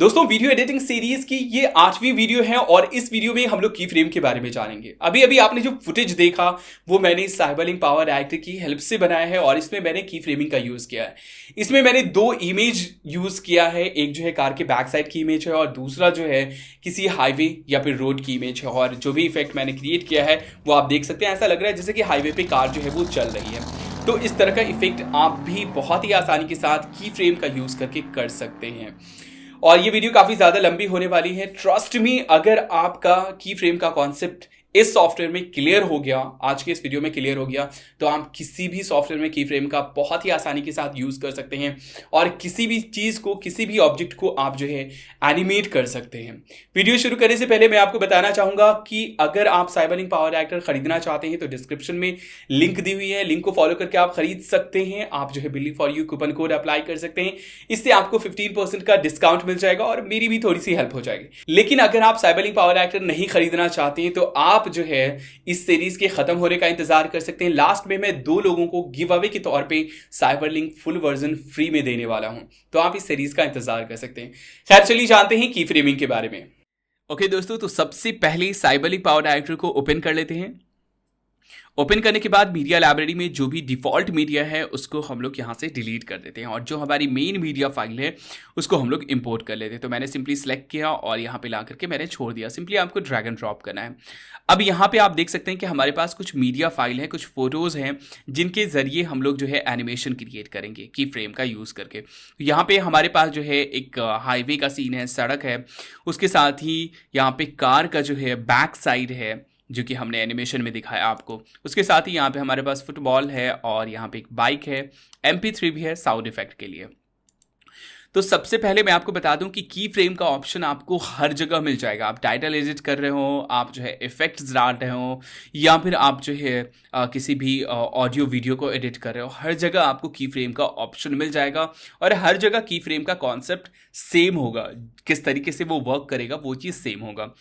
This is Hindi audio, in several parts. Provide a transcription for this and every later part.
दोस्तों वीडियो एडिटिंग सीरीज की ये 8वीं वीडियो है और इस वीडियो में हम लोग की फ्रेम के बारे में जानेंगे। अभी अभी आपने जो फुटेज देखा वो मैंने साइबरलिंक पावर एक्टर की हेल्प से बनाया है और इसमें मैंने की फ्रेमिंग का यूज किया है। इसमें मैंने दो इमेज यूज किया है, एक जो है कार के बैक साइड की इमेज है और दूसरा जो है किसी हाईवे या फिर रोड की इमेज है। और जो भी इफेक्ट मैंने क्रिएट किया है वो आप देख सकते हैं, ऐसा लग रहा है जैसे कि हाईवे पे कार जो है वो चल रही है। तो इस तरह का इफेक्ट आप भी बहुत ही आसानी के साथ की फ्रेम का यूज करके कर सकते हैं। और ये वीडियो काफी ज्यादा लंबी होने वाली है। ट्रस्ट मी, अगर आपका की फ्रेम का कॉन्सेप्ट इस सॉफ्टवेयर में क्लियर हो गया, आज के इस वीडियो में क्लियर हो गया, तो आप किसी भी सॉफ्टवेयर में की फ्रेम का बहुत ही आसानी के साथ यूज कर सकते हैं और किसी भी चीज को, किसी भी ऑब्जेक्ट को आप जो है एनिमेट कर सकते हैं। वीडियो शुरू करने से पहले मैं आपको बताना चाहूंगा कि अगर आप साइबरलिंक पावर एक्टर खरीदना चाहते हैं तो डिस्क्रिप्शन में लिंक दी हुई है, लिंक को फॉलो करके आप खरीद सकते हैं। आप जो है बिली for you coupon code apply कर सकते हैं, इससे आपको 15% का डिस्काउंट मिल जाएगा और मेरी भी थोड़ी सी हेल्प हो जाएगी। लेकिन अगर आप साइबरलिंक पावर एक्टर नहीं खरीदना चाहते हैं तो आप जो है इस सीरीज के खत्म होने का इंतजार कर सकते हैं। लास्ट में मैं 2 लोगों को गिव अवे के तौर पे साइबरलिंक फुल वर्जन फ्री में देने वाला हूं, तो आप इस सीरीज का इंतजार कर सकते हैं। खैर चलिए जानते हैं की फ्रेमिंग के बारे में। ओके दोस्तों, तो सबसे पहले साइबरलिंक पावर एक्टर को ओपन कर लेते हैं। ओपन करने के बाद मीडिया लाइब्रेरी में जो भी डिफॉल्ट मीडिया है उसको हम लोग यहाँ से डिलीट कर देते हैं और जो हमारी मेन मीडिया फाइल है उसको हम लोग इंपोर्ट कर लेते हैं। तो मैंने सिंपली सेलेक्ट किया और यहाँ पे ला करके मैंने छोड़ दिया। सिंपली आपको ड्रैग एंड ड्रॉप करना है। अब यहाँ पे आप देख सकते हैं कि हमारे पास कुछ मीडिया फाइल है, कुछ फोटोज हैं जिनके जरिए हम लोग जो है एनिमेशन क्रिएट करेंगे की फ्रेम का यूज करके। यहाँ पे हमारे पास जो है एक हाईवे का सीन है, सड़क है, उसके साथ ही यहाँ पे कार का जो है बैक साइड है जो कि हमने एनिमेशन में दिखाया आपको। उसके साथ ही यहाँ पे हमारे पास फुटबॉल है और यहाँ पे एक बाइक है, MP3 भी है साउंड इफेक्ट के लिए। तो सबसे पहले मैं आपको बता दूं कि की फ्रेम का ऑप्शन आपको हर जगह मिल जाएगा। आप टाइटल एडिट कर रहे हो, आप जो है इफेक्ट्स डाल रहे हो, या फिर आप जो है किसी भी ऑडियो वीडियो को एडिट कर रहे हो, हर जगह आपको की फ्रेम का ऑप्शन मिल जाएगा और हर जगह की फ्रेम का कॉन्सेप्ट सेम होगा। किस तरीके से वो वर्क करेगा वो चीज़ सेम होगा।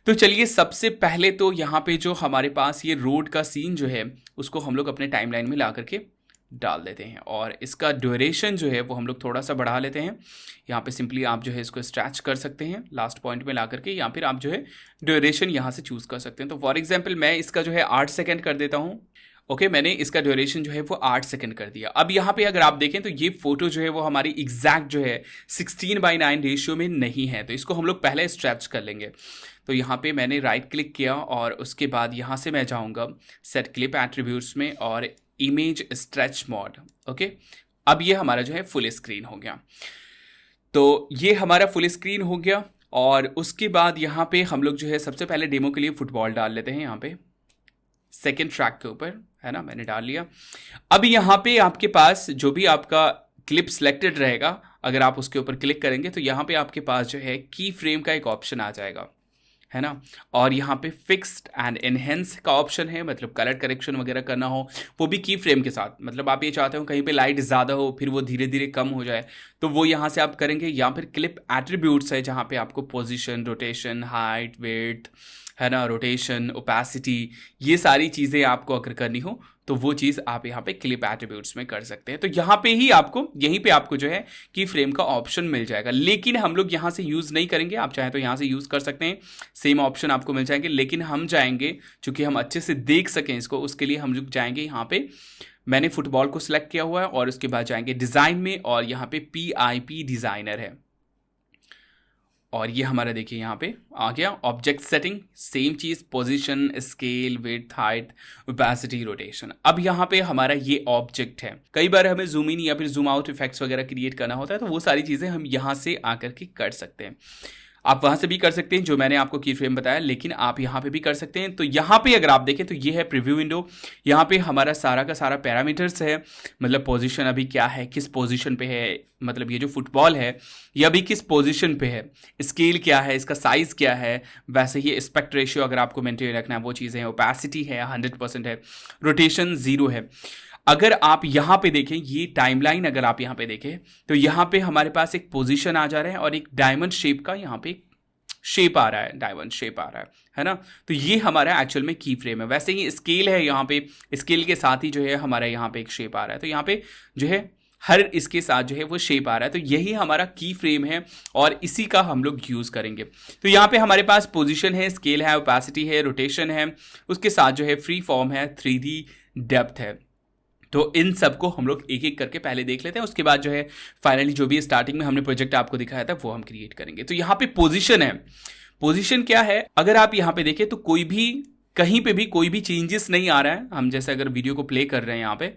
तो चलिए सबसे पहले तो यहाँ पे जो हमारे पास ये रोड का सीन जो है उसको हम लोग अपने टाइमलाइन में ला करके डाल देते हैं और इसका ड्यूरेशन जो है वो हम लोग थोड़ा सा बढ़ा लेते हैं। यहाँ पे सिंपली आप जो है इसको स्ट्रैच कर सकते हैं लास्ट पॉइंट में ला करके, या फिर आप जो है ड्यूरेशन यहाँ से चूज़ कर सकते हैं। तो फॉर एग्जांपल मैं इसका जो है 8 सेकंड कर देता हूँ। ओके, मैंने इसका ड्यूरेशन जो है वो 8 सेकंड कर दिया। अब यहाँ पे अगर आप देखें तो ये फोटो जो है वो हमारी एग्जैक्ट जो है 16:9 रेशियो में नहीं है, तो इसको हम लोग पहले स्ट्रेच कर लेंगे। तो यहाँ पे मैंने राइट क्लिक किया और उसके बाद यहाँ से मैं जाऊँगा सेट क्लिप एट्रीब्यूट्स में और इमेज स्ट्रेच मोड। ओके, अब ये हमारा जो है फुल स्क्रीन हो गया। तो ये हमारा फुल स्क्रीन हो गया और उसके बाद यहाँ पे हम लोग जो है सबसे पहले डेमो के लिए फुटबॉल डाल लेते हैं। यहाँ पे सेकेंड ट्रैक के ऊपर है ना, मैंने डाल लिया। अब यहाँ पे आपके पास जो भी आपका क्लिप सिलेक्टेड रहेगा, अगर आप उसके ऊपर क्लिक करेंगे तो यहाँ पे आपके पास जो है की फ्रेम का एक ऑप्शन आ जाएगा, है ना। और यहाँ पे फिक्स्ड एंड एनहेंस का ऑप्शन है, मतलब कलर करेक्शन वगैरह करना हो वो भी की फ्रेम के साथ। मतलब आप ये चाहते हो कहीं पे लाइट ज़्यादा हो फिर वो धीरे धीरे कम हो जाए तो वो यहाँ से आप करेंगे। या फिर क्लिप एट्रीब्यूट्स है जहाँ पे आपको पोजीशन, रोटेशन, हाइट, वेट, है ना, रोटेशन, ओपेसिटी, ये सारी चीज़ें आपको अगर करनी हो तो वो चीज़ आप यहाँ पे क्लिप एट्रीब्यूट्स में कर सकते हैं। तो यहाँ पे ही आपको, यहीं पे आपको जो है की फ्रेम का ऑप्शन मिल जाएगा। लेकिन हम लोग यहाँ से यूज़ नहीं करेंगे, आप चाहें तो यहाँ से यूज़ कर सकते हैं, सेम ऑप्शन आपको मिल जाएंगे। लेकिन हम जाएंगे, चूंकि हम अच्छे से देख सकें इसको, उसके लिए हम लोग जाएंगे यहाँ पे, मैंने फुटबॉल को सिलेक्ट किया हुआ है और उसके बाद जाएंगे डिज़ाइन में और यहाँ पे PIP डिज़ाइनर है और ये हमारा देखिए यहाँ पे आ गया ऑब्जेक्ट सेटिंग, सेम चीज़, position, scale, width, height, opacity, rotation. अब यहाँ पे हमारा ये ऑब्जेक्ट है। कई बार हमें जूम इन या फिर जूम आउट इफेक्ट्स वगैरह क्रिएट करना होता है तो वो सारी चीज़ें हम यहाँ से आकर के कर सकते हैं। आप वहाँ से भी कर सकते हैं जो मैंने आपको की फ्रेम बताया, लेकिन आप यहाँ पे भी कर सकते हैं। तो यहाँ पे अगर आप देखें तो ये है प्रीव्यू विंडो। यहाँ पे हमारा सारा का सारा पैरामीटर्स है, मतलब पोजीशन अभी क्या है, किस पोजीशन पे है, मतलब ये जो फुटबॉल है ये अभी किस पोजीशन पे है, स्केल क्या है, इसका साइज़ क्या है, वैसे ही एस्पेक्ट रेशियो अगर आपको मेंटेन रखना है वो चीज़ें हैं, ओपेसिटी है 100% है, रोटेशन 0 है। अगर आप यहाँ पे देखें ये टाइमलाइन, अगर आप यहाँ पे देखें तो यहाँ पे हमारे पास एक पोजीशन आ जा रहा है और एक डायमंड शेप का यहाँ पे शेप आ रहा है, डायमंड शेप आ रहा है ना। तो ये हमारा एक्चुअल में की फ्रेम है। वैसे ही स्केल है, यहाँ पे स्केल के साथ ही जो है हमारा यहाँ पे एक शेप आ रहा है। तो यहाँ पे जो है हर इसके साथ जो है वो शेप आ रहा है। तो यही हमारा की फ्रेम है और इसी का हम लोग यूज करेंगे। तो यहाँ पे हमारे पास पोजीशन है, स्केल है, ओपेसिटी है, रोटेशन है, उसके साथ जो है फ्री फॉर्म है, 3D डेप्थ है। तो इन सबको हम लोग एक एक करके पहले देख लेते हैं, उसके बाद जो है फाइनली जो भी स्टार्टिंग में हमने प्रोजेक्ट आपको दिखाया था वो हम क्रिएट करेंगे। तो यहाँ पे पोजीशन है। पोजीशन क्या है, अगर आप यहाँ पे देखें तो कोई भी कहीं पे भी कोई भी चेंजेस नहीं आ रहा है। हम जैसे अगर वीडियो को प्ले कर रहे हैं यहाँ पे,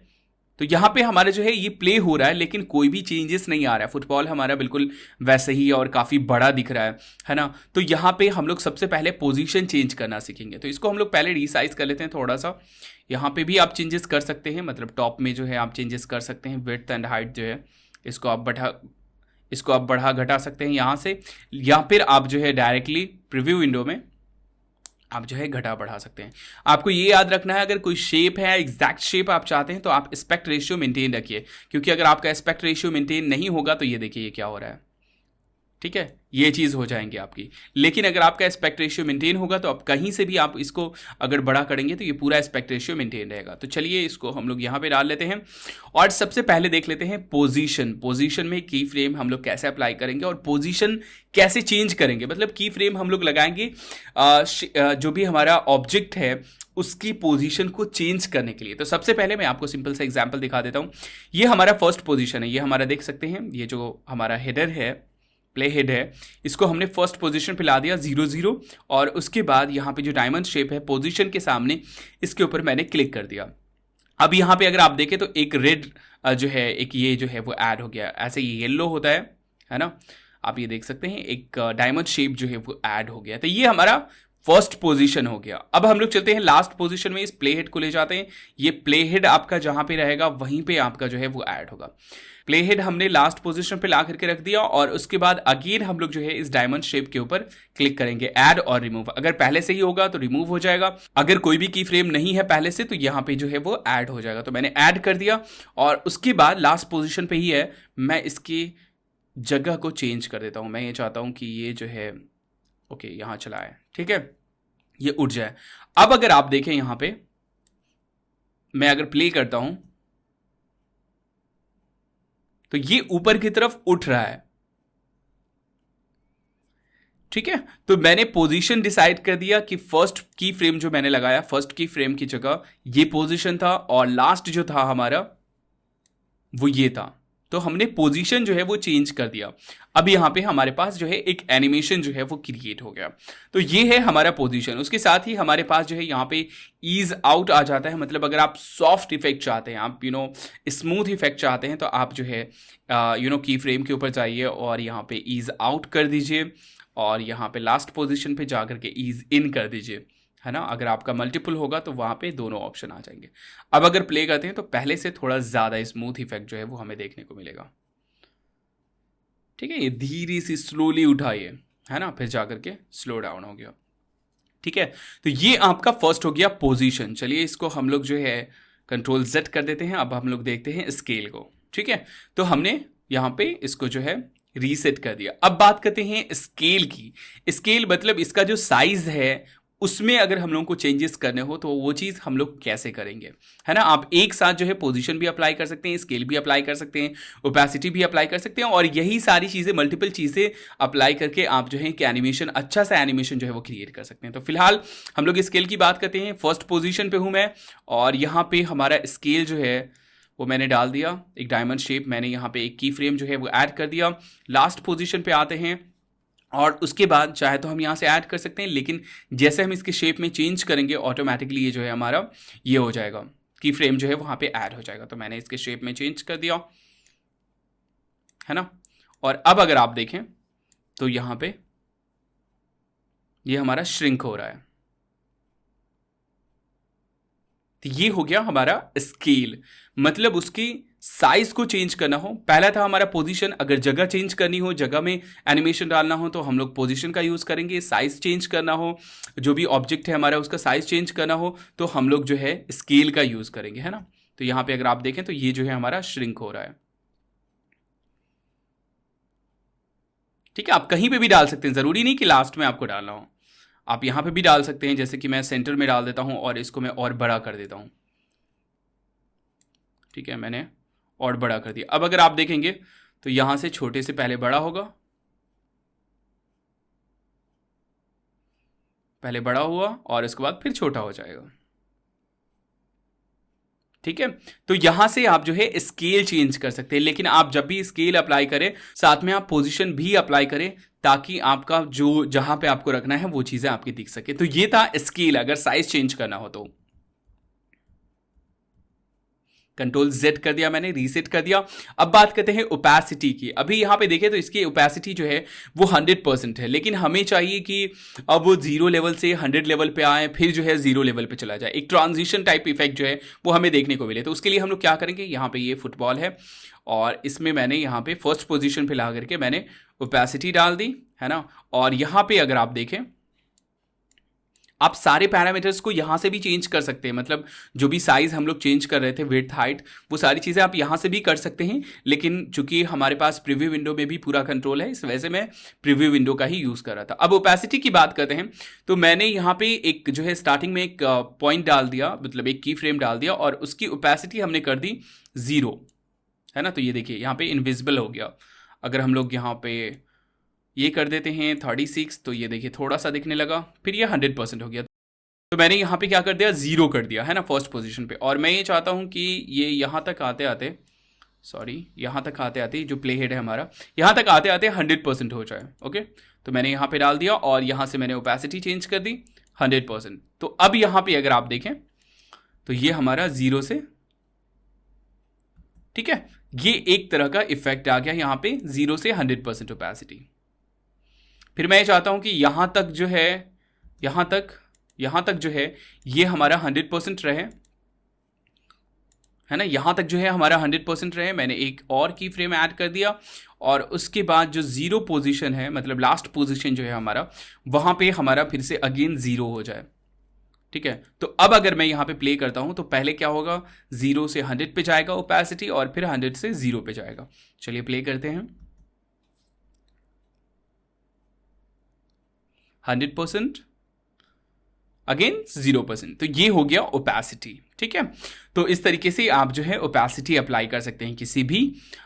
तो यहाँ पे हमारा जो है ये प्ले हो रहा है लेकिन कोई भी चेंजेस नहीं आ रहा है। फुटबॉल हमारा बिल्कुल वैसे ही और काफ़ी बड़ा दिख रहा है ना। तो यहाँ पे हम लोग सबसे पहले पोजीशन चेंज करना सीखेंगे। तो इसको हम लोग पहले रिसाइज कर लेते हैं थोड़ा सा। यहाँ पे भी आप चेंजेस कर सकते हैं, मतलब टॉप में जो है आप चेंजेस कर सकते हैं। विड्थ एंड हाइट जो है इसको आप बढ़ा घटा सकते हैं यहाँ से, या फिर आप जो है डायरेक्टली प्रीव्यू विंडो में आप जो है घटा बढ़ा सकते हैं। आपको ये याद रखना है, अगर कोई शेप है, एग्जैक्ट शेप आप चाहते हैं तो आप एस्पेक्ट रेशियो मेंटेन रखिए, क्योंकि अगर आपका एस्पेक्ट रेशियो मेंटेन नहीं होगा तो ये देखिए ये क्या हो रहा है। ठीक है, ये चीज़ हो जाएंगी आपकी। लेकिन अगर आपका एस्पेक्ट रेशियो मेंटेन होगा तो आप कहीं से भी आप इसको अगर बड़ा करेंगे तो ये पूरा एस्पेक्ट रेशियो मेंटेन रहेगा। तो चलिए इसको हम लोग यहाँ पे डाल लेते हैं और सबसे पहले देख लेते हैं पोजीशन में की फ्रेम हम लोग कैसे अप्लाई करेंगे और पोजीशन कैसे चेंज करेंगे। मतलब की फ्रेम हम लोग लगाएंगे जो भी हमारा ऑब्जेक्ट है उसकी पोजीशन को चेंज करने के लिए। तो सबसे पहले मैं आपको सिंपल सा एग्जांपल दिखा देता हूँ। ये हमारा फर्स्ट पोजीशन है, ये हमारा देख सकते हैं, ये जो हमारा हेडर है, प्ले हेड है, इसको हमने फर्स्ट पोजीशन पे ला दिया 0-0 और उसके बाद यहाँ पे जो डायमंड शेप है पोजीशन के सामने इसके ऊपर मैंने क्लिक कर दिया। अब यहाँ पे अगर आप देखें तो एक रेड जो है, एक ये जो है वो ऐड हो गया। ऐसे ये येलो होता है ना, आप ये देख सकते हैं एक डायमंड शेप जो है वो ऐड हो गया। तो ये हमारा फर्स्ट पोजीशन हो गया। अब हम लोग चलते हैं लास्ट पोजीशन में, इस प्ले हेड को ले जाते हैं। ये प्ले हेड आपका जहां पे रहेगा वहीं पे आपका जो है वो ऐड होगा। प्ले हेड हमने लास्ट पोजीशन पे ला करके रख दिया और उसके बाद अगेन हम लोग जो है इस डायमंड शेप के ऊपर क्लिक करेंगे, ऐड और रिमूव। अगर पहले से ही होगा तो रिमूव हो जाएगा, अगर कोई भी की फ्रेम नहीं है पहले से तो यहाँ पे जो है वो ऐड हो जाएगा। तो मैंने ऐड कर दिया और उसके बाद लास्ट पोजीशन पे ही है, मैं इसकी जगह को चेंज कर देता हूं। मैं ये चाहता हूं कि ये जो है ओके यहां चला है, ठीक है, ये उठ जाए। अब अगर आप देखें यहां पे मैं अगर प्ले करता हूं तो ये ऊपर की तरफ उठ रहा है। ठीक है, तो मैंने पोजीशन डिसाइड कर दिया कि फर्स्ट की फ्रेम जो मैंने लगाया, फर्स्ट की फ्रेम की जगह ये पोजीशन था और लास्ट जो था हमारा वो ये था। तो हमने पोजीशन जो है वो चेंज कर दिया। अब यहाँ पे हमारे पास जो है एक एनिमेशन जो है वो क्रिएट हो गया। तो ये है हमारा पोजीशन। उसके साथ ही हमारे पास जो है यहाँ पे ईज आउट आ जाता है। मतलब अगर आप सॉफ्ट इफेक्ट चाहते हैं, आप स्मूथ इफेक्ट चाहते हैं तो आप जो है की फ्रेम के ऊपर जाइए और यहाँ पे ईज आउट कर दीजिए और यहाँ पे लास्ट पोजीशन पे जाकर के ईज इन कर दीजिए, है ना। अगर आपका मल्टीपल होगा तो वहाँ पे दोनों ऑप्शन आ जाएंगे। अब अगर प्ले करते हैं तो पहले से थोड़ा ज़्यादा स्मूथ इफेक्ट जो है वो हमें देखने को मिलेगा। ठीक है, ये धीरे सी स्लोली उठाइए, है ना, फिर जाकर के स्लो डाउन हो गया। ठीक है, तो ये आपका फर्स्ट हो गया पोजीशन। चलिए इसको हम लोग जो है कंट्रोल Z कर देते हैं। अब हम लोग देखते हैं स्केल को। ठीक है, तो हमने यहाँ पे इसको जो है रीसेट कर दिया। अब बात करते हैं स्केल की। स्केल मतलब इसका जो साइज है उसमें अगर हम लोगों को चेंजेस करने हो तो वो चीज़ हम लोग कैसे करेंगे, है ना। आप एक साथ जो है पोजीशन भी अप्लाई कर सकते हैं, स्केल भी अप्लाई कर सकते हैं, ओपेसिटी भी अप्लाई कर सकते हैं और यही सारी चीज़ें मल्टीपल चीज़ें अप्लाई करके आप जो है कि एनिमेशन, अच्छा सा एनिमेशन जो है वो क्रिएट कर सकते हैं। तो फिलहाल हम लोग स्केल की बात करते हैं। फर्स्ट पोजिशन पे हूँ मैं और यहाँ पे हमारा स्केल जो है वो मैंने डाल दिया, एक डायमंड शेप मैंने यहाँ पे एक की फ्रेम जो है वो ऐड कर दिया। लास्ट पोजीशन पे आते हैं और उसके बाद चाहे तो हम यहाँ से ऐड कर सकते हैं, लेकिन जैसे हम इसके शेप में चेंज करेंगे ऑटोमेटिकली ये जो है हमारा ये हो जाएगा, की फ्रेम जो है वहाँ पे ऐड हो जाएगा। तो मैंने इसके शेप में चेंज कर दिया, है ना। और अब अगर आप देखें तो यहाँ पे ये हमारा श्रिंक हो रहा है। तो ये हो गया हमारा स्केल, मतलब उसकी साइज को चेंज करना हो। पहला था हमारा पोजीशन, अगर जगह चेंज करनी हो, जगह में एनिमेशन डालना हो तो हम लोग पोजीशन का यूज़ करेंगे। साइज चेंज करना हो, जो भी ऑब्जेक्ट है हमारा उसका साइज चेंज करना हो तो हम लोग जो है स्केल का यूज़ करेंगे, है ना। तो यहाँ पे अगर आप देखें तो ये जो है हमारा श्रिंक हो रहा है। ठीक है, आप कहीं पे भी डाल सकते हैं, ज़रूरी नहीं कि लास्ट में आपको डालना हो, आप यहाँ पे भी डाल सकते हैं। जैसे कि मैं सेंटर में डाल देता हूँ और इसको मैं और बड़ा कर देता हूँ। ठीक है, मैंने और बड़ा कर दिया। अब अगर आप देखेंगे तो यहां से छोटे से पहले बड़ा होगा, पहले बड़ा हुआ और इसके बाद फिर छोटा हो जाएगा। ठीक है, तो यहां से आप जो है स्केल चेंज कर सकते हैं, लेकिन आप जब भी स्केल अप्लाई करें साथ में आप पोजीशन भी अप्लाई करें, ताकि आपका जो जहां पे आपको रखना है वो चीजें आपकी दिख सके। तो ये था स्केल, अगर साइज चेंज करना हो तो। कंट्रोल Z कर दिया मैंने, रीसेट कर दिया। अब बात करते हैं ओपेसिटी की। अभी यहां पे देखें तो इसकी ओपेसिटी जो है वो 100% है, लेकिन हमें चाहिए कि अब वो 0 लेवल से 100 लेवल पे आए, फिर जो है 0 लेवल पे चला जाए, एक ट्रांजिशन टाइप इफेक्ट जो है वो हमें देखने को मिले। तो उसके लिए हम लोग क्या करेंगे, यहाँ पे ये फुटबॉल है और इसमें मैंने यहाँ पे फर्स्ट पोजिशन पे ला करके मैंने ओपेसिटी डाल दी, है ना। और यहाँ पे अगर आप देखें, आप सारे पैरामीटर्स को यहां से भी चेंज कर सकते हैं, मतलब जो भी साइज हम लोग चेंज कर रहे थे, विड्थ, हाइट, वो सारी चीजें आप यहां से भी कर सकते हैं। लेकिन चूंकि हमारे पास प्रीव्यू विंडो में भी पूरा कंट्रोल है, इस वजह से मैं प्रीव्यू विंडो का ही यूज कर रहा था। अब ओपेसिटी की बात करते हैं, तो मैंने यहाँ पे एक जो है स्टार्टिंग में एक पॉइंट डाल दिया, मतलब एक की फ्रेम डाल दिया और उसकी ओपेसिटी हमने कर दी 0, है ना। तो ये देखिए यहाँ पे इनविजिबल हो गया। अगर हम लोग यहाँ पे ये कर देते हैं 36, तो ये देखिए थोड़ा सा दिखने लगा, फिर ये 100% हो गया। तो मैंने यहाँ पे क्या कर दिया, 0 कर दिया, है ना, फर्स्ट पोजीशन पे। और मैं ये चाहता हूँ कि ये यहाँ तक आते आते, यहाँ तक आते आते जो प्ले हेड है हमारा, यहाँ तक आते आते 100% हो जाए। ओके, तो मैंने यहाँ पे डाल दिया और यहाँ से मैंने ओपेसिटी चेंज कर दी 100%। तो अब यहाँ पे अगर आप देखें तो ये हमारा 0 से, ठीक है, ये एक तरह का इफेक्ट आ गया यहाँ पे 0 से 100% ओपेसिटी। फिर मैं चाहता हूं कि यहां तक जो है, यहां तक जो है ये हमारा 100% रहे, है ना, यहां तक जो है हमारा 100% रहे। मैंने एक और की फ्रेम ऐड कर दिया और उसके बाद जो 0 पोजीशन है, मतलब लास्ट पोजीशन जो है हमारा, वहां पे हमारा फिर से अगेन 0 हो जाए। ठीक है, तो अब अगर मैं यहां पे प्ले करता हूं तो पहले क्या होगा, 0 से 100 पे जाएगा ओपेसिटी और फिर 100 से 0 पे जाएगा। चलिए प्ले करते हैं। 100%, अगेन 0%, तो ये हो गया ओपेसिटी। ठीक है, तो इस तरीके से आप जो है ओपेसिटी अप्लाई कर सकते हैं किसी भी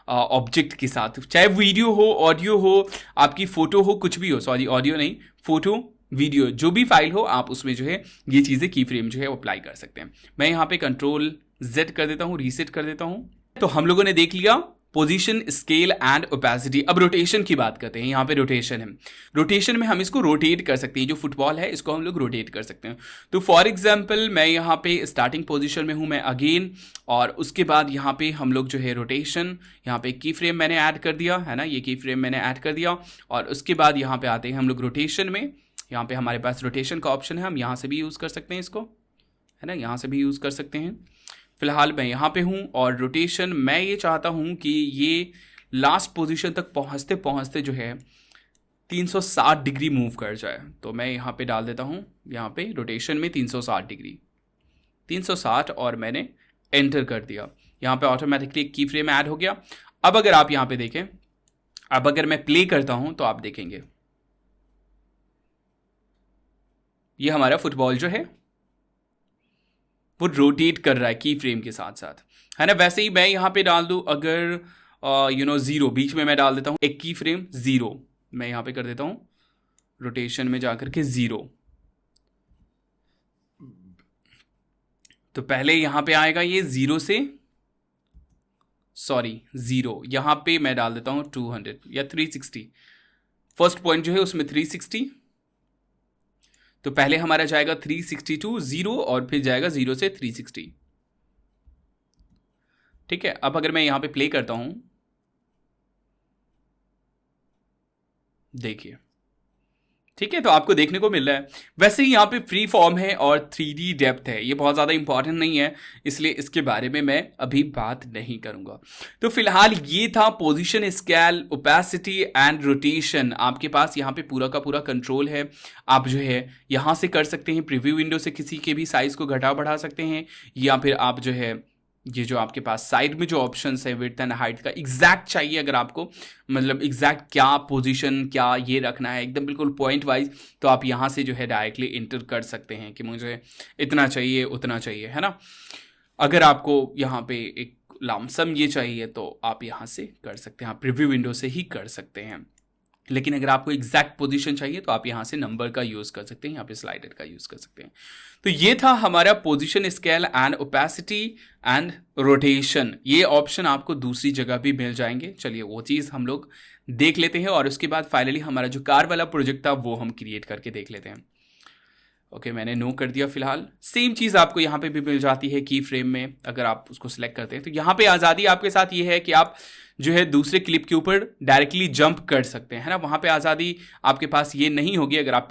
ऑब्जेक्ट के साथ, चाहे वीडियो हो, ऑडियो हो, आपकी फोटो हो, कुछ भी हो, सॉरी ऑडियो नहीं, फोटो, वीडियो, जो भी फाइल हो, आप उसमें जो है ये चीजें की फ्रेम जो है अप्लाई कर सकते हैं। मैं यहाँ पे कंट्रोल Z कर देता हूँ, रीसेट कर देता हूँ। तो हम लोगों ने देख लिया पोजीशन, स्केल एंड ओपेसिटी। अब रोटेशन की बात करते हैं। यहाँ पे रोटेशन है, रोटेशन में हम इसको रोटेट कर सकते हैं, जो फुटबॉल है इसको हम लोग रोटेट कर सकते हैं। तो फॉर एग्जांपल मैं यहाँ पे स्टार्टिंग पोजीशन में हूँ मैं अगेन, और उसके बाद यहाँ पे हम लोग जो है रोटेशन, यहाँ पे की फ्रेम मैंने ऐड कर दिया, है ना, ये की फ्रेम मैंने ऐड कर दिया। और उसके बाद यहाँ पे आते हैं हम लोग रोटेशन में, यहाँ पे हमारे पास रोटेशन का ऑप्शन है, हम यहाँ से भी यूज़ कर सकते हैं इसको, है ना, यहाँ से भी यूज़ कर सकते हैं। फिलहाल मैं यहाँ पे हूँ और रोटेशन मैं ये चाहता हूँ कि ये लास्ट पोजीशन तक पहुँचते पहुँचते जो है 360 डिग्री मूव कर जाए। तो मैं यहाँ पे डाल देता हूँ, यहाँ पे रोटेशन में 360 डिग्री, 360, और मैंने एंटर कर दिया। यहाँ पे ऑटोमेटिकली एक की फ्रेम ऐड हो गया। अब अगर आप यहाँ पे देखें, अब अगर मैं प्ले करता हूँ तो आप देखेंगे ये हमारा फुटबॉल जो है वो रोटेट कर रहा है की फ्रेम के साथ साथ, है ना। वैसे ही मैं यहाँ पे डाल दूँ अगर 0, बीच में मैं डाल देता हूँ एक की फ्रेम 0, मैं यहाँ पे कर देता हूँ रोटेशन में जाकर के 0, तो पहले यहाँ पे आएगा ये 0 से, 0, यहाँ पे मैं डाल देता हूँ 200 या 360, फर्स्ट पॉइंट जो है उसमें 360, तो पहले हमारा जाएगा 360 to 0 और फिर जाएगा 0 से 360। ठीक है, अब अगर मैं यहां पे प्ले करता हूं, देखिए, ठीक है, तो आपको देखने को मिल रहा है। वैसे ही यहाँ पे फ्री फॉर्म है और 3D डेप्थ है, ये बहुत ज़्यादा इंपॉर्टेंट नहीं है, इसलिए इसके बारे में मैं अभी बात नहीं करूँगा। तो फिलहाल ये था position, scale, opacity and rotation. आपके पास यहाँ पे पूरा का पूरा कंट्रोल है, आप जो है यहाँ से कर सकते हैं, प्रीव्यू विंडो से किसी के भी साइज़ को घटा बढ़ा सकते हैं, या फिर आप जो है ये जो आपके पास साइड में जो ऑप्शंस है विड्थ एंड हाइट का एग्जैक्ट चाहिए अगर आपको, मतलब एग्जैक्ट क्या पोजीशन क्या ये रखना है एकदम बिल्कुल पॉइंट वाइज, तो आप यहाँ से जो है डायरेक्टली इंटर कर सकते हैं कि मुझे इतना चाहिए उतना चाहिए, है ना। अगर आपको यहाँ पे एक लमसम ये चाहिए तो आप यहाँ से कर सकते हैं, आप प्रीव्यू विंडो से ही कर सकते हैं। लेकिन अगर आपको एग्जैक्ट पोजीशन चाहिए तो आप यहाँ से नंबर का यूज़ कर सकते हैं, यहाँ पे स्लाइडर का यूज़ कर सकते हैं। तो ये था हमारा position scale and opacity and rotation. ये ऑप्शन आपको दूसरी जगह भी मिल जाएंगे। चलिए वो चीज़ हम लोग देख लेते हैं और उसके बाद फाइनली हमारा जो कार वाला प्रोजेक्ट था वो हम क्रिएट करके देख लेते हैं। ओके, मैंने नो कर दिया फिलहाल। सेम चीज़ आपको यहाँ पे भी मिल जाती है की फ्रेम में, अगर आप उसको सिलेक्ट करते हैं तो यहाँ पे आज़ादी आपके साथ ये है कि आप जो है दूसरे क्लिप के ऊपर डायरेक्टली जंप कर सकते हैं, है ना। वहाँ पे आज़ादी आपके पास ये नहीं होगी। अगर आप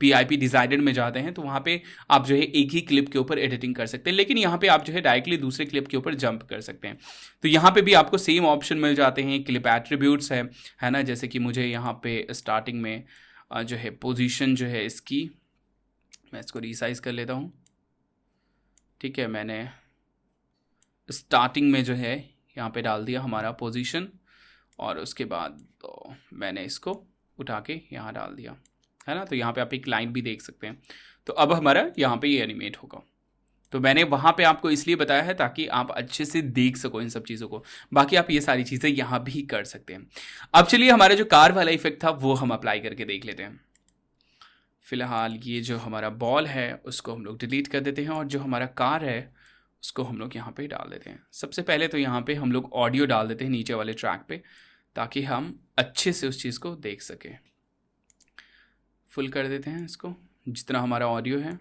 पीआईपी डिजाइनर में जाते हैं तो वहाँ पे आप जो है एक ही क्लिप के ऊपर एडिटिंग कर सकते हैं, लेकिन यहाँ पे आप जो है डायरेक्टली दूसरे क्लिप के ऊपर जंप कर सकते हैं। तो यहाँ पे भी आपको सेम ऑप्शन मिल जाते हैं। क्लिप एट्रीब्यूट्स है ना, जैसे कि मुझे यहाँ पे स्टार्टिंग में जो है पोजीशन जो है इसकी, मैं इसको रीसाइज कर लेता हूँ। ठीक है, मैंने स्टार्टिंग में जो है यहाँ पे डाल दिया हमारा पोजीशन और उसके बाद तो मैंने इसको उठा के यहाँ डाल दिया, है ना। तो यहाँ पे आप एक लाइन भी देख सकते हैं। तो अब हमारा यहाँ पे ये एनिमेट होगा। तो मैंने वहाँ पे आपको इसलिए बताया है ताकि आप अच्छे से देख सको इन सब चीज़ों को। बाकी आप ये सारी चीज़ें यहाँ भी कर सकते हैं। अब चलिए हमारा जो कार वाला इफेक्ट था वो हम अप्लाई करके देख लेते हैं। फिलहाल ये जो हमारा बॉल है उसको हम लोग डिलीट कर देते हैं और जो हमारा कार है उसको हम लोग यहाँ पे डाल देते हैं। सबसे पहले तो यहाँ पे हम लोग ऑडियो डाल देते हैं नीचे वाले ट्रैक पे, ताकि हम अच्छे से उस चीज़ को देख सकें। फुल कर देते हैं इसको जितना हमारा ऑडियो है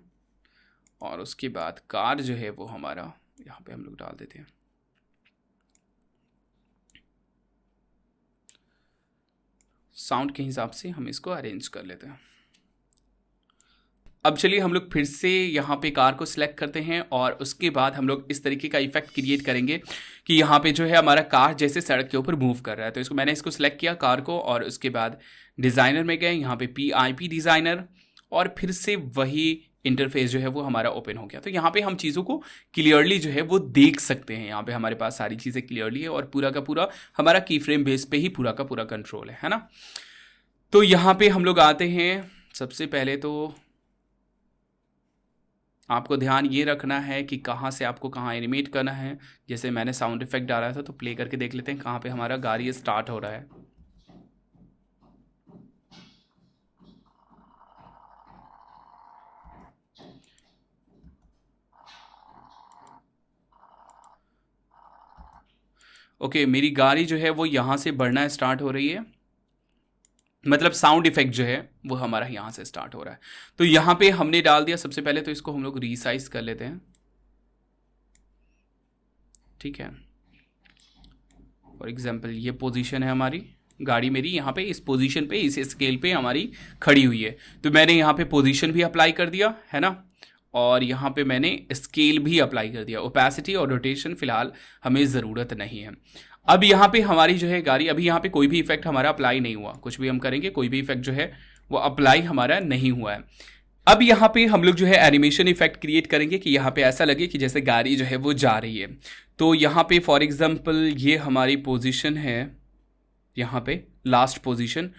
और उसके बाद कार जो है वो हमारा यहाँ पे हम लोग डाल देते हैं। साउंड के हिसाब से हम इसको अरेंज कर लेते हैं। अब चलिए हम लोग फिर से यहाँ पे कार को सिलेक्ट करते हैं और उसके बाद हम लोग इस तरीके का इफेक्ट क्रिएट करेंगे कि यहाँ पे जो है हमारा कार जैसे सड़क के ऊपर मूव कर रहा है। तो मैंने इसको सिलेक्ट किया कार को और उसके बाद डिज़ाइनर में गए, यहाँ पे पीआईपी डिज़ाइनर और फिर से वही इंटरफेस जो है वो हमारा ओपन हो गया। तो यहाँ पे हम चीज़ों को क्लियरली जो है वो देख सकते हैं। यहाँ पे हमारे पास सारी चीज़ें क्लियरली है और पूरा का पूरा हमारा की फ्रेम बेस पे ही पूरा का पूरा कंट्रोल है ना। तो यहाँ पे हम लोग आते हैं। सबसे पहले तो आपको ध्यान ये रखना है कि कहाँ से आपको कहाँ एनिमेट करना है। जैसे मैंने साउंड इफेक्ट डाला था तो प्ले करके देख लेते हैं कहाँ पे हमारा गाड़ी स्टार्ट हो रहा है। ओके, मेरी गाड़ी जो है वो यहाँ से बढ़ना स्टार्ट हो रही है, मतलब साउंड इफेक्ट जो है वो हमारा यहाँ से स्टार्ट हो रहा है। तो यहाँ पे हमने डाल दिया। सबसे पहले तो इसको हम लोग रीसाइज कर लेते हैं। ठीक है, फॉर एग्जांपल ये पोजीशन है हमारी, गाड़ी मेरी यहाँ पे इस पोजीशन पे इस स्केल पे हमारी खड़ी हुई है। तो मैंने यहाँ पे पोजीशन भी अप्लाई कर दिया है ना, और यहाँ पे मैंने स्केल भी अप्लाई कर दिया। ओपेसिटी और रोटेशन फिलहाल हमें ज़रूरत नहीं है। अब यहाँ पे हमारी जो है गाड़ी, अभी यहाँ पे कोई भी इफेक्ट हमारा अप्लाई नहीं हुआ। कुछ भी हम करेंगे कोई भी इफेक्ट जो है वो अप्लाई हमारा नहीं हुआ है। अब यहाँ पे हम लोग जो है एनिमेशन इफेक्ट क्रिएट करेंगे कि यहाँ पे ऐसा लगे कि जैसे गाड़ी जो है वो जा रही है। तो यहाँ पे फॉर एग्जांपल ये हमारी पोजीशन है, यहाँ पे लास्ट पोजीशन।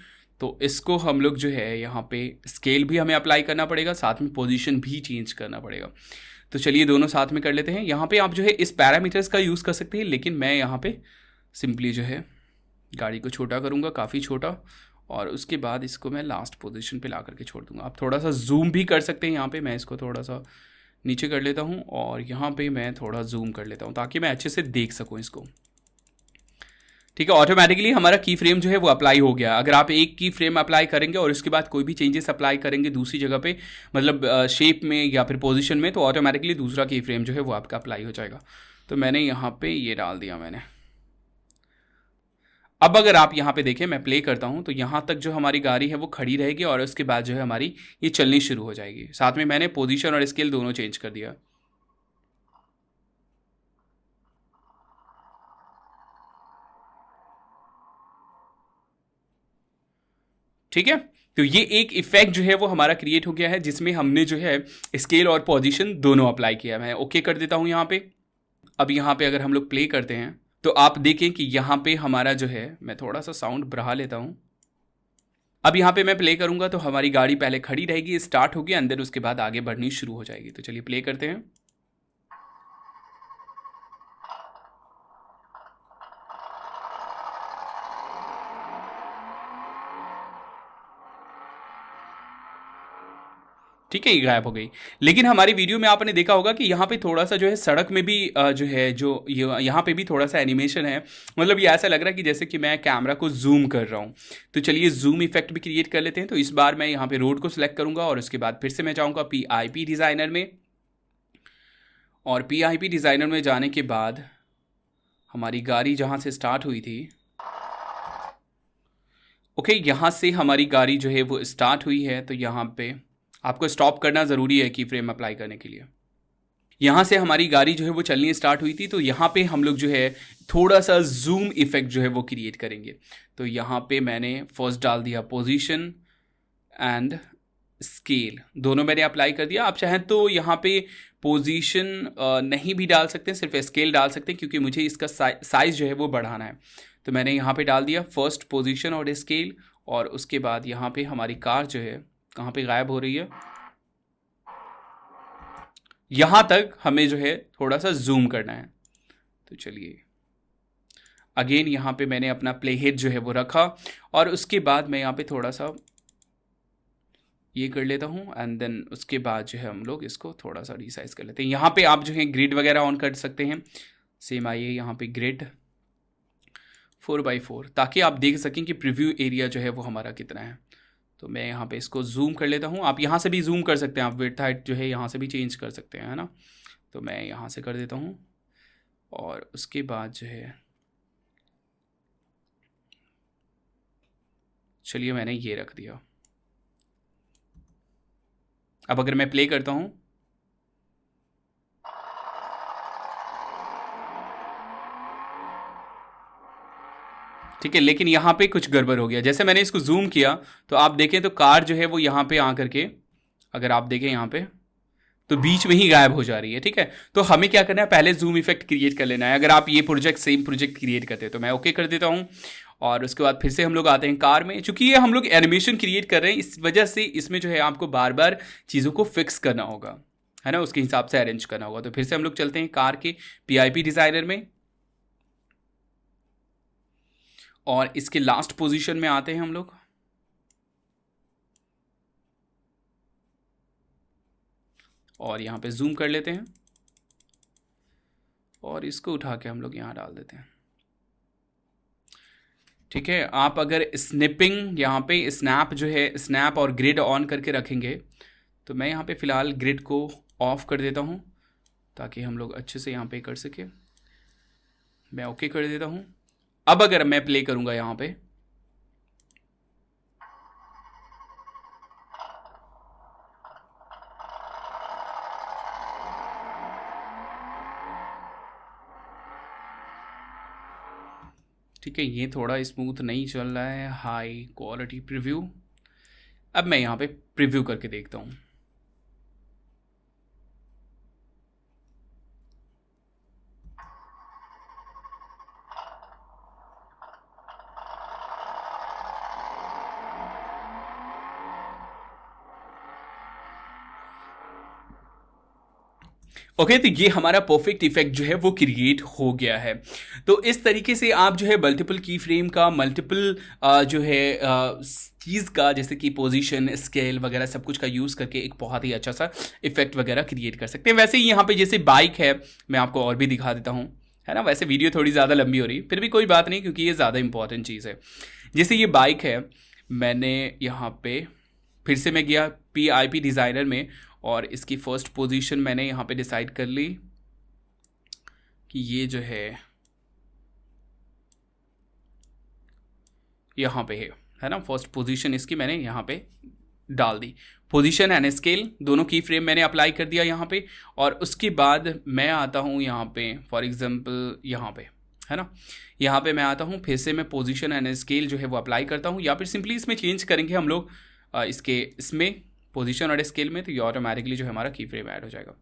तो इसको हम लोग जो है यहाँ पे स्केल भी हमें अप्लाई करना पड़ेगा, साथ में पोजीशन भी चेंज करना पड़ेगा। तो चलिए दोनों साथ में कर लेते हैं। यहाँ पे आप जो है इस पैरामीटर्स का यूज़ कर सकते हैं, लेकिन मैं यहाँ पे सिंपली जो है गाड़ी को छोटा करूँगा, काफ़ी छोटा, और उसके बाद इसको मैं लास्ट पोजीशन पे ला करके छोड़ दूँगा। आप थोड़ा सा जूम भी कर सकते हैं। यहाँ पे मैं इसको थोड़ा सा नीचे कर लेता हूँ और यहाँ पे मैं थोड़ा जूम कर लेता हूँ ताकि मैं अच्छे से देख सकूँ इसको। ठीक है, ऑटोमेटिकली हमारा की फ्रेम जो है वो अप्लाई हो गया। अगर आप एक की फ्रेम अप्लाई करेंगे और उसके बाद कोई भी चेंजेस अप्लाई करेंगे दूसरी जगह पे, मतलब शेप में या फिर पोजीशन में, तो ऑटोमेटिकली दूसरा की फ्रेम जो है वो आपका अप्लाई हो जाएगा। तो मैंने यहाँ पे ये डाल दिया मैंने। अब अगर आप यहाँ पे देखें, मैं प्ले करता हूँ तो यहाँ तक जो हमारी गाड़ी है वो खड़ी रहेगी और उसके बाद जो है हमारी ये चलनी शुरू हो जाएगी। साथ में मैंने पोजीशन और स्केल दोनों चेंज कर दिया। ठीक है, तो ये एक इफेक्ट जो है वो हमारा क्रिएट हो गया है जिसमें हमने जो है स्केल और पोजीशन दोनों अप्लाई किया। मैं ओके कर देता हूँ यहाँ पे। अब यहाँ पे अगर हम लोग प्ले करते हैं तो आप देखें कि यहाँ पे हमारा जो है, मैं थोड़ा सा साउंड बढ़ा लेता हूँ। अब यहाँ पे मैं प्ले करूँगा तो हमारी गाड़ी पहले खड़ी रहेगी, स्टार्ट होगी, अंदर उसके बाद आगे बढ़नी शुरू हो जाएगी। तो चलिए प्ले करते हैं। ठीक है, ये गायब हो गई। लेकिन हमारी वीडियो में आपने देखा होगा कि यहाँ पे थोड़ा सा जो है सड़क में भी जो है जो यहाँ पे भी थोड़ा सा एनिमेशन है। मतलब ये ऐसा लग रहा है कि जैसे कि मैं कैमरा को जूम कर रहा हूँ। तो चलिए जूम इफेक्ट भी क्रिएट कर लेते हैं। तो इस बार मैं यहाँ पे रोड को सिलेक्ट करूँगा और उसके बाद फिर से मैं जाऊँगा PIP डिज़ाइनर में। और PIP डिज़ाइनर में जाने के बाद हमारी गाड़ी जहाँ से स्टार्ट हुई थी, ओके, यहाँ से हमारी गाड़ी जो है वो स्टार्ट हुई है। तो यहाँ पे आपको स्टॉप करना ज़रूरी है की फ्रेम अप्लाई करने के लिए। यहाँ से हमारी गाड़ी जो है वो चलनी स्टार्ट हुई थी। तो यहाँ पे हम लोग जो है थोड़ा सा जूम इफेक्ट जो है वो क्रिएट करेंगे। तो यहाँ पे मैंने फर्स्ट डाल दिया पोजीशन एंड स्केल, दोनों मैंने अप्लाई कर दिया। आप चाहें तो यहाँ पे पोजीशन नहीं भी डाल सकते हैं, सिर्फ स्केल डाल सकते हैं, क्योंकि मुझे इसका साइज़ जो है वो बढ़ाना है। तो मैंने यहाँ पे डाल दिया फर्स्ट पोजीशन और स्केल। और उसके बाद यहाँ पे हमारी कार जो है कहाँ पे गायब हो रही है, यहाँ तक हमें जो है थोड़ा सा जूम करना है। तो चलिए अगेन यहाँ पे मैंने अपना प्ले हेड जो है वो रखा और उसके बाद मैं यहाँ पे थोड़ा सा ये कर लेता हूँ एंड देन उसके बाद जो है हम लोग इसको थोड़ा सा रिसाइज कर लेते हैं। यहाँ पे आप जो है ग्रिड वगैरह ऑन कर सकते हैं। सेम आइए यहाँ पे ग्रिड 4x4, ताकि आप देख सकें कि प्रीव्यू एरिया जो है वो हमारा कितना है। तो मैं यहाँ पे इसको जूम कर लेता हूँ। आप यहाँ से भी जूम कर सकते हैं, आप विड्थ हाइट जो है यहाँ से भी चेंज कर सकते हैं, है ना। तो मैं यहाँ से कर देता हूँ और उसके बाद जो है चलिए मैंने ये रख दिया। अब अगर मैं प्ले करता हूँ, ठीक है, लेकिन यहाँ पे कुछ गड़बड़ हो गया। जैसे मैंने इसको जूम किया तो आप देखें तो कार जो है वो यहाँ पे आ करके, अगर आप देखें यहाँ पे, तो बीच में ही गायब हो जा रही है। ठीक है, तो हमें क्या करना है, पहले जूम इफेक्ट क्रिएट कर लेना है। अगर आप ये प्रोजेक्ट सेम प्रोजेक्ट क्रिएट करते हैं तो मैं ओके कर देता हूँ। और उसके बाद फिर से हम लोग आते हैं कार में। चूंकि ये हम लोग एनिमेशन क्रिएट कर रहे हैं, इस वजह से इसमें जो है आपको बार बार चीज़ों को फिक्स करना होगा, है ना, उसके हिसाब से अरेंज करना होगा। तो फिर से हम लोग चलते हैं कार के PIP डिज़ाइनर में और इसके लास्ट पोजीशन में आते हैं हम लोग। और यहाँ पे जूम कर लेते हैं और इसको उठा के हम लोग यहाँ डाल देते हैं। ठीक है, आप अगर स्निपिंग यहाँ पे स्नैप जो है, स्नैप और ग्रिड ऑन करके रखेंगे, तो मैं यहाँ पे फ़िलहाल ग्रिड को ऑफ कर देता हूँ ताकि हम लोग अच्छे से यहाँ पे कर सके। मैं ओके कर देता हूँ। अब अगर मैं प्ले करूँगा यहाँ पे, ठीक है, ये थोड़ा स्मूथ नहीं चल रहा है, हाई क्वालिटी प्रीव्यू। अब मैं यहाँ पे प्रीव्यू करके देखता हूँ। ओके, तो ये हमारा परफेक्ट इफेक्ट जो है वो क्रिएट हो गया है। तो इस तरीके से आप जो है मल्टीपल की फ्रेम का, मल्टीपल जो है चीज़ का, जैसे कि पोजीशन, स्केल वगैरह सब कुछ का यूज़ करके एक बहुत ही अच्छा सा इफेक्ट वगैरह क्रिएट कर सकते हैं। वैसे ही यहाँ पे जैसे बाइक है, मैं आपको और भी दिखा देता हूँ, है ना। वैसे वीडियो थोड़ी ज़्यादा लंबी हो रही, फिर भी कोई बात नहीं, क्योंकि ये ज़्यादा इंपॉर्टेंट चीज़ है। जैसे ये बाइक है, मैंने यहाँ पे फिर से मैं गया PIP डिज़ाइनर में और इसकी फ़र्स्ट पोजीशन मैंने यहाँ पे डिसाइड कर ली कि ये जो है यहाँ पे है ना। फर्स्ट पोजीशन इसकी मैंने यहाँ पे डाल दी। पोजीशन एंड स्केल दोनों की फ्रेम मैंने अप्लाई कर दिया यहाँ पे। और उसके बाद मैं आता हूँ यहाँ पे, फॉर एग्जांपल यहाँ पे, है ना, यहाँ पे मैं आता हूँ, फिर से मैं पोजीशन एंड स्केल जो है वो अप्लाई करता हूँ, या फिर सिंपली इसमें चेंज करेंगे हम लोग इसमें पोजीशन और स्केल में, तो ये ऑटोमेटिकली जो है हमारा की फ्रेम ऐड हो जाएगा।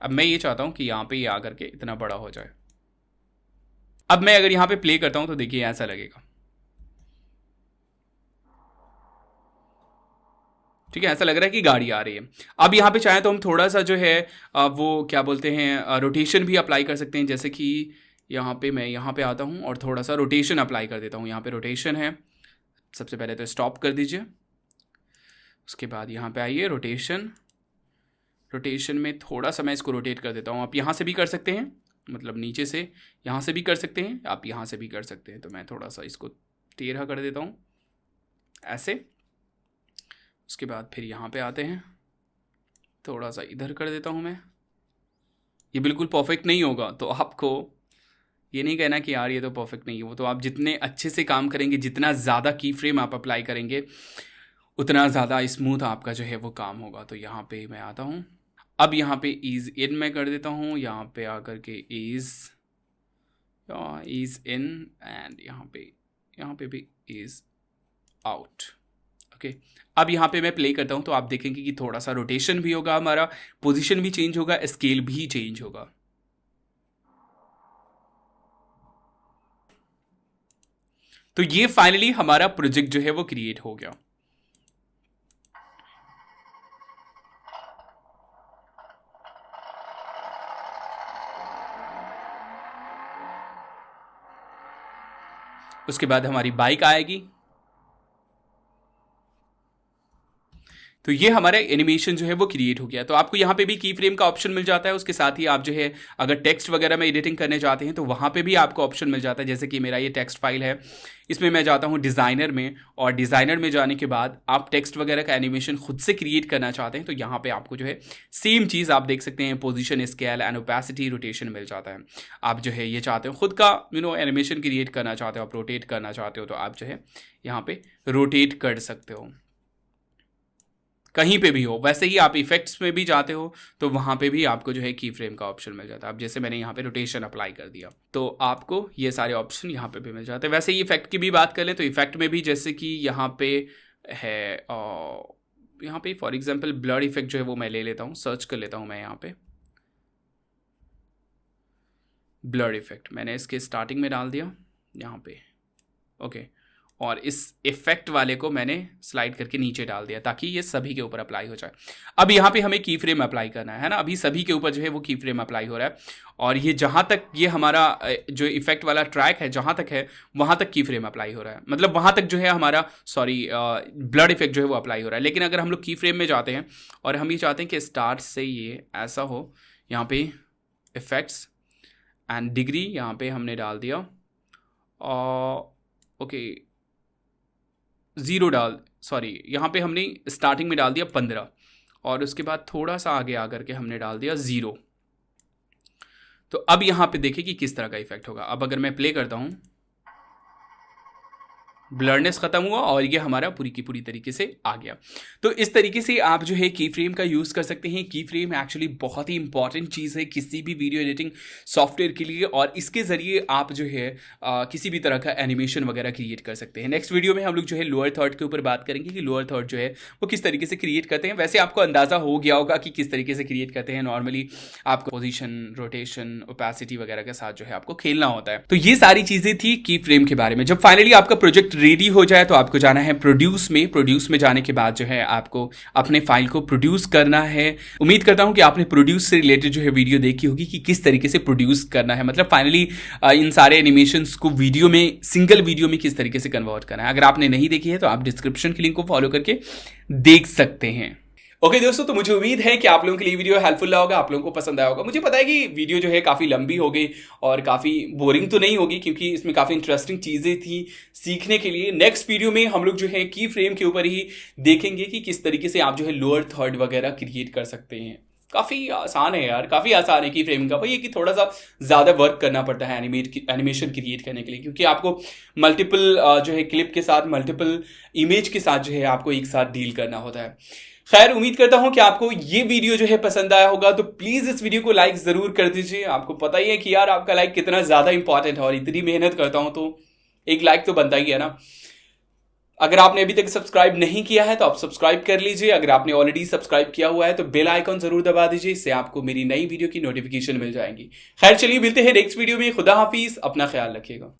अब मैं ये चाहता हूँ कि यहाँ पे ये आकर के इतना बड़ा हो जाए। अब मैं अगर यहाँ पे प्ले करता हूँ तो देखिए ऐसा लगेगा, ठीक है, ऐसा लग रहा है कि गाड़ी आ रही है। अब यहाँ पे चाहे तो हम थोड़ा सा जो है वो क्या बोलते हैं, रोटेशन भी अप्लाई कर सकते हैं। जैसे कि यहाँ पे मैं यहाँ पे आता हूँ और थोड़ा सा रोटेशन अप्लाई कर देता हूँ। यहाँ पे रोटेशन है, सबसे पहले तो स्टॉप कर दीजिए, उसके बाद यहाँ पे आइए रोटेशन, रोटेशन में थोड़ा सा मैं इसको रोटेट कर देता हूँ। आप यहाँ से भी कर सकते हैं, मतलब नीचे से यहाँ से भी कर सकते हैं, आप यहाँ से भी कर सकते हैं। तो मैं थोड़ा सा इसको 13 कर देता हूँ ऐसे। उसके बाद फिर यहाँ पे आते हैं, थोड़ा सा इधर कर देता हूँ मैं। ये बिल्कुल परफेक्ट नहीं होगा, तो आपको ये नहीं कहना कि यार ये तो परफेक्ट नहीं है। वो तो आप जितने अच्छे से काम करेंगे, जितना ज़्यादा की फ्रेम आप अप्लाई करेंगे, उतना ज़्यादा स्मूथ आपका जो है वो काम होगा। तो यहाँ पे मैं आता हूँ, अब यहाँ पे ईज इन मैं कर देता हूँ। यहाँ पे आकर के ईज इन एंड यहाँ पे भी ईज आउट। ओके, अब यहाँ पे मैं प्ले करता हूँ तो आप देखेंगे कि थोड़ा सा रोटेशन भी होगा, हमारा पोजीशन भी चेंज होगा, स्केल भी चेंज होगा। तो ये फाइनली हमारा प्रोजेक्ट जो है वो क्रिएट हो गया। उसके बाद हमारी बाइक आएगी। तो ये हमारा एनिमेशन जो है वो क्रिएट हो गया। तो आपको यहाँ पे भी की फ्रेम का ऑप्शन मिल जाता है। उसके साथ ही आप जो है अगर टेक्स्ट वगैरह में एडिटिंग करने चाहते हैं तो वहाँ पे भी आपको ऑप्शन मिल जाता है। जैसे कि मेरा ये टेक्स्ट फाइल है, इसमें मैं जाता हूँ डिज़ाइनर में, और डिज़ाइनर में जाने के बाद आप टेक्स्ट वगैरह का एनिमेशन खुद से क्रिएट करना चाहते हैं तो यहाँ पे आपको जो है सेम चीज़ आप देख सकते हैं, position, scale and opacity, rotation मिल जाता है। आप जो है ये चाहते हो खुद का एनिमेशन क्रिएट करना चाहते हो, आप रोटेट करना चाहते हो तो आप जो है यहाँ पे रोटेट कर सकते हो, कहीं पे भी हो। वैसे ही आप इफेक्ट्स में भी जाते हो तो वहाँ पे भी आपको जो है की फ्रेम का ऑप्शन मिल जाता है। अब जैसे मैंने यहाँ पे रोटेशन अप्लाई कर दिया तो आपको ये सारे ऑप्शन यहाँ पे भी मिल जाते हैं। वैसे ही इफेक्ट की भी बात कर लें तो इफेक्ट में भी जैसे कि यहाँ पे है, यहाँ पे फॉर एग्जांपल ब्लर इफेक्ट जो है वो मैं ले लेता हूँ, सर्च कर लेता हूँ मैं यहाँ पे ब्लर इफेक्ट। मैंने इसके स्टार्टिंग में डाल दिया यहाँ पे, ओके, और इस इफेक्ट वाले को मैंने स्लाइड करके नीचे डाल दिया ताकि ये सभी के ऊपर अप्लाई हो जाए। अब यहाँ पे हमें की फ्रेम अप्लाई करना है ना, अभी सभी के ऊपर जो है वो की फ्रेम अप्लाई हो रहा है। और ये जहाँ तक ये हमारा जो इफेक्ट वाला ट्रैक है जहाँ तक है वहाँ तक की फ्रेम अप्लाई हो रहा है, मतलब वहाँ तक जो है हमारा ब्लड इफेक्ट जो है वो अप्लाई हो रहा है। लेकिन अगर हम लोग की फ्रेम में जाते हैं और हम ये चाहते हैं कि स्टार्ट से ये ऐसा हो, यहाँ पे इफेक्ट्स एंड डिग्री यहाँ पे हमने डाल दिया, ओके 0 यहाँ पे हमने स्टार्टिंग में डाल दिया 15 और उसके बाद थोड़ा सा आगे आकर के हमने डाल दिया 0। तो अब यहाँ पे देखिए कि किस तरह का इफेक्ट होगा। अब अगर मैं प्ले करता हूँ, ब्लरनेस खत्म हुआ और ये हमारा पूरी की पूरी तरीके से आ गया। तो इस तरीके से आप जो है की फ्रेम का यूज़ कर सकते हैं। की फ्रेम एक्चुअली बहुत ही इंपॉर्टेंट चीज़ है किसी भी वीडियो एडिटिंग सॉफ्टवेयर के लिए, और इसके ज़रिए आप जो है किसी भी तरह का एनिमेशन वगैरह क्रिएट कर सकते हैं। नेक्स्ट वीडियो में हम लोग जो है लोअर थर्ड के ऊपर बात करेंगे कि लोअर थर्ड जो है वो किस तरीके से क्रिएट करते हैं। वैसे आपको अंदाज़ा हो गया होगा कि किस तरीके से क्रिएट करते हैं। नॉर्मली आपको पोजीशन, रोटेशन, ओपेसिटी वगैरह के साथ जो है आपको खेलना होता है। तो ये सारी चीज़ें थी की फ्रेम के बारे में। जब फाइनली आपका प्रोजेक्ट रेडी हो जाए तो आपको जाना है प्रोड्यूस में। प्रोड्यूस में जाने के बाद जो है आपको अपने फाइल को प्रोड्यूस करना है। उम्मीद करता हूं कि आपने प्रोड्यूस से रिलेटेड जो है वीडियो देखी होगी कि किस तरीके से प्रोड्यूस करना है, मतलब फाइनली इन सारे एनिमेशंस को वीडियो में, सिंगल वीडियो में किस तरीके से कन्वर्ट करना है। अगर आपने नहीं देखी है तो आप डिस्क्रिप्शन की लिंक को फॉलो करके देख सकते हैं। ओके दोस्तों, तो मुझे उम्मीद है कि आप लोगों के लिए वीडियो हेल्पफुल रहा होगा, आप लोगों को पसंद आया होगा। मुझे पता है कि वीडियो जो है काफ़ी लंबी हो गई और काफ़ी बोरिंग तो नहीं होगी, क्योंकि इसमें काफ़ी इंटरेस्टिंग चीज़ें थी सीखने के लिए। नेक्स्ट वीडियो में हम लोग जो है की फ्रेम के ऊपर ही देखेंगे कि किस तरीके से आप जो है लोअर थर्ड वगैरह क्रिएट कर सकते हैं। काफ़ी आसान है यार, काफ़ी आसान है की फ्रेम का। वही है कि थोड़ा सा ज़्यादा वर्क करना पड़ता है एनिमेशन क्रिएट करने के लिए, क्योंकि आपको मल्टीपल जो है क्लिप के साथ, मल्टीपल इमेज के साथ जो है आपको एक साथ डील करना होता है। खैर, उम्मीद करता हूं कि आपको ये वीडियो जो है पसंद आया होगा। तो प्लीज़ इस वीडियो को लाइक ज़रूर कर दीजिए। आपको पता ही है कि यार आपका लाइक कितना ज़्यादा इंपॉर्टेंट है, और इतनी मेहनत करता हूं तो एक लाइक तो बनता ही है ना। अगर आपने अभी तक सब्सक्राइब नहीं किया है तो आप सब्सक्राइब कर लीजिए। अगर आपने ऑलरेडी सब्सक्राइब किया हुआ है तो बेल आइकॉन जरूर दबा दीजिए, इससे आपको मेरी नई वीडियो की नोटिफिकेशन मिल जाएंगी। खैर चलिए, मिलते हैं नेक्स्ट वीडियो में। खुदा हाफिज, अपना ख्याल रखिएगा।